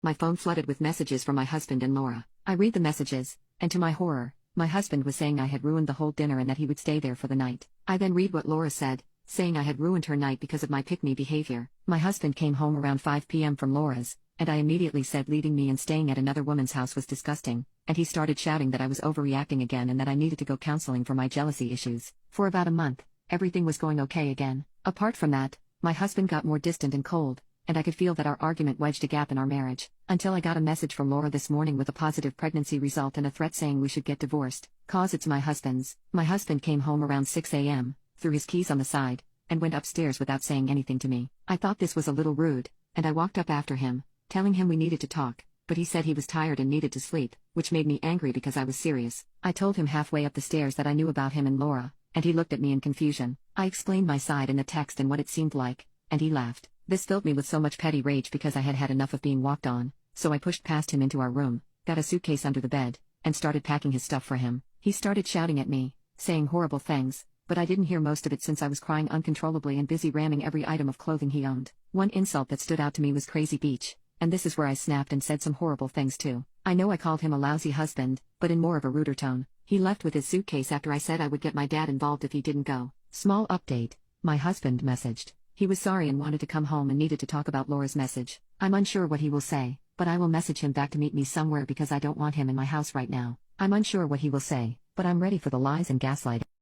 my phone flooded with messages from my husband and Laura. I read the messages, and to my horror, my husband was saying I had ruined the whole dinner and that he would stay there for the night. I then read what Laura said, saying I had ruined her night because of my pick-me behavior. My husband came home around 5 p.m. from Laura's, and I immediately said leaving me and staying at another woman's house was disgusting, and he started shouting that I was overreacting again and that I needed to go counseling for my jealousy issues. For about a month, everything was going okay again. Apart from that, my husband got more distant and cold, and I could feel that our argument wedged a gap in our marriage, until I got a message from Laura this morning with a positive pregnancy result and a threat saying we should get divorced, cause it's my husband's. My husband came home around 6 a.m., threw his keys on the side, and went upstairs without saying anything to me. I thought this was a little rude, and I walked up after him, telling him we needed to talk, but he said he was tired and needed to sleep, which made me angry because I was serious. I told him halfway up the stairs that I knew about him and Laura, and he looked at me in confusion. I explained my side in the text and what it seemed like, and he laughed. This filled me with so much petty rage because I had had enough of being walked on, so I pushed past him into our room, got a suitcase under the bed, and started packing his stuff for him. He started shouting at me, saying horrible things, but I didn't hear most of it since I was crying uncontrollably and busy ramming every item of clothing he owned. One insult that stood out to me was Crazy Beach, and this is where I snapped and said some horrible things too. I know I called him a lousy husband, but in more of a ruder tone. He left with his suitcase after I said I would get my dad involved if he didn't go. Small update, my husband messaged. He was sorry and wanted to come home and needed to talk about Laura's message. I'm unsure what he will say, but I will message him back to meet me somewhere because I don't want him in my house right now. I'm unsure what he will say, but I'm ready for the lies and gaslighting.